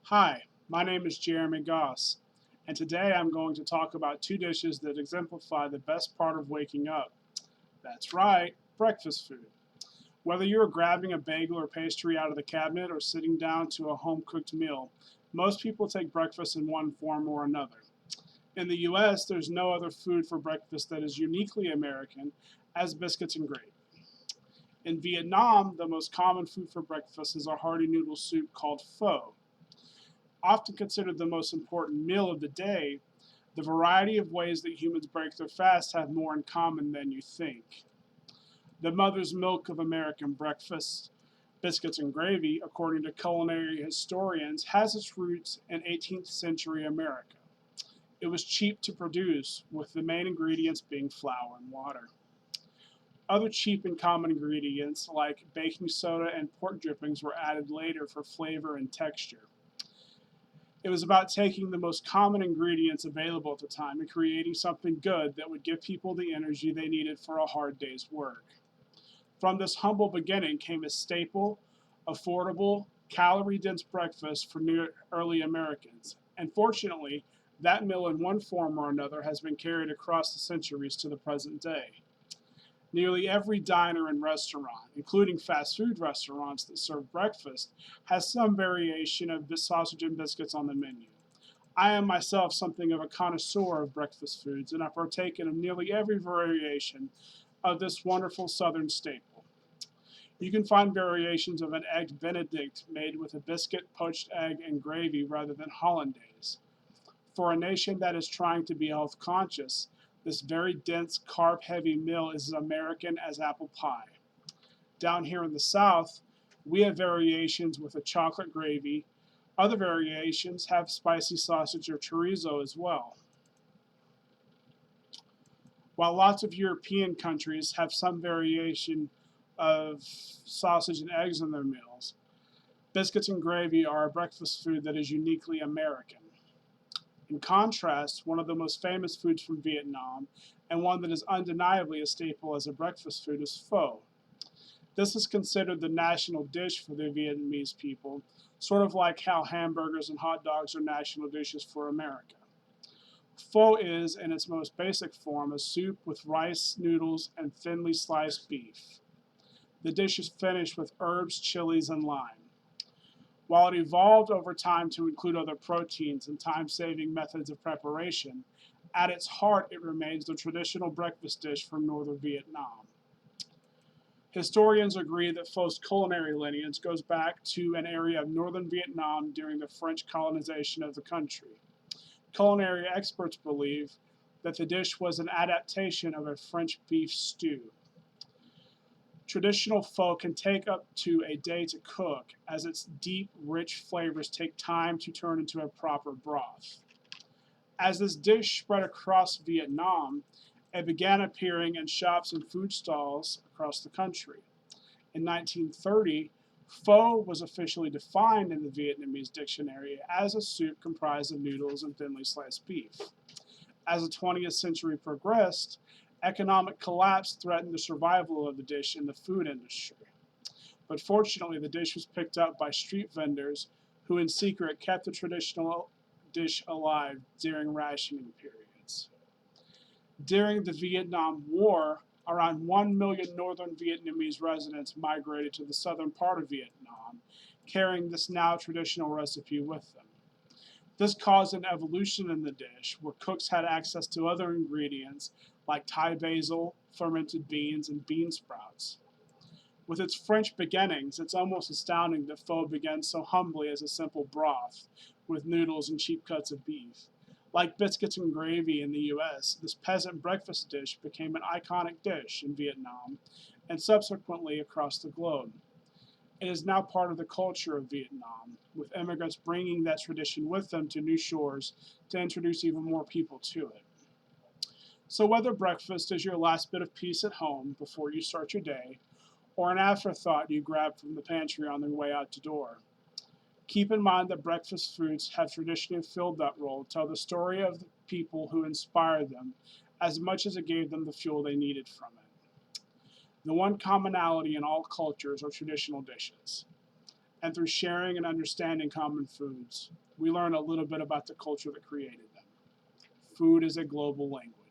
Hi, my name is Jeremy Goss, and today I'm going to talk about two dishes that exemplify the best part of waking up. That's right, breakfast food. Whether you're grabbing a bagel or pastry out of the cabinet or sitting down to a home cooked meal, most people take breakfast in one form or another. In the US, there's no other food for breakfast that is uniquely American as biscuits and gravy. In Vietnam, the most common food for breakfast is a hearty noodle soup called pho. Often considered the most important meal of the day, the variety of ways that humans break their fast have more in common than you think. The mother's milk of American breakfast, biscuits and gravy, according to culinary historians, has its roots in 18th century America. It was cheap to produce, with the main ingredients being flour and water. Other cheap and common ingredients, like baking soda and pork drippings, were added later for flavor and texture. It was about taking the most common ingredients available at the time and creating something good that would give people the energy they needed for a hard day's work. From this humble beginning came a staple, affordable, calorie dense breakfast for early Americans. And fortunately, that meal in one form or another has been carried across the centuries to the present day. Nearly every diner and restaurant, including fast food restaurants that serve breakfast, has some variation of sausage and biscuits on the menu. I am myself something of a connoisseur of breakfast foods, and I've partaken of nearly every variation of this wonderful southern staple. You can find variations of an egg benedict made with a biscuit, poached egg, and gravy rather than hollandaise. For a nation that is trying to be health conscious, this very dense, carb heavy meal is as American as apple pie. Down here in the South, we have variations with a chocolate gravy. Other variations have spicy sausage or chorizo as well. While lots of European countries have some variation of sausage and eggs in their meals, biscuits and gravy are a breakfast food that is uniquely American. In contrast, one of the most famous foods from Vietnam, and one that is undeniably a staple as a breakfast food, is pho. This is considered the national dish for the Vietnamese people, sort of like how hamburgers and hot dogs are national dishes for America. Pho is, in its most basic form, a soup with rice, noodles, and thinly sliced beef. The dish is finished with herbs, chilies, and lime. While it evolved over time to include other proteins and time saving methods of preparation, at its heart it remains the traditional breakfast dish from northern Vietnam. Historians agree that Pho's culinary lineage goes back to an area of northern Vietnam during the French colonization of the country. Culinary experts believe that the dish was an adaptation of a French beef stew. Traditional pho can take up to a day to cook, as its deep, rich flavors take time to turn into a proper broth. As this dish spread across Vietnam, it began appearing in shops and food stalls across the country. In 1930, pho was officially defined in the Vietnamese dictionary as a soup comprised of noodles and thinly sliced beef. As the 20th century progressed, economic collapse threatened the survival of the dish in the food industry. But fortunately, the dish was picked up by street vendors who, in secret, kept the traditional dish alive during rationing periods. During the Vietnam War, around 1 million northern Vietnamese residents migrated to the southern part of Vietnam, carrying this now traditional recipe with them. This caused an evolution in the dish where cooks had access to other ingredients like Thai basil, fermented beans, and bean sprouts. With its French beginnings, it's almost astounding that pho began so humbly as a simple broth with noodles and cheap cuts of beef. Like biscuits and gravy in the US, this peasant breakfast dish became an iconic dish in Vietnam and subsequently across the globe. It is now part of the culture of Vietnam, with immigrants bringing that tradition with them to new shores to introduce even more people to it. So, whether breakfast is your last bit of peace at home before you start your day, or an afterthought you grab from the pantry on the way out the door, keep in mind that breakfast foods have traditionally filled that role to tell the story of the people who inspired them as much as it gave them the fuel they needed from it. The one commonality in all cultures are traditional dishes. and through sharing and understanding common foods, we learn a little bit about the culture that created them. Food is a global language.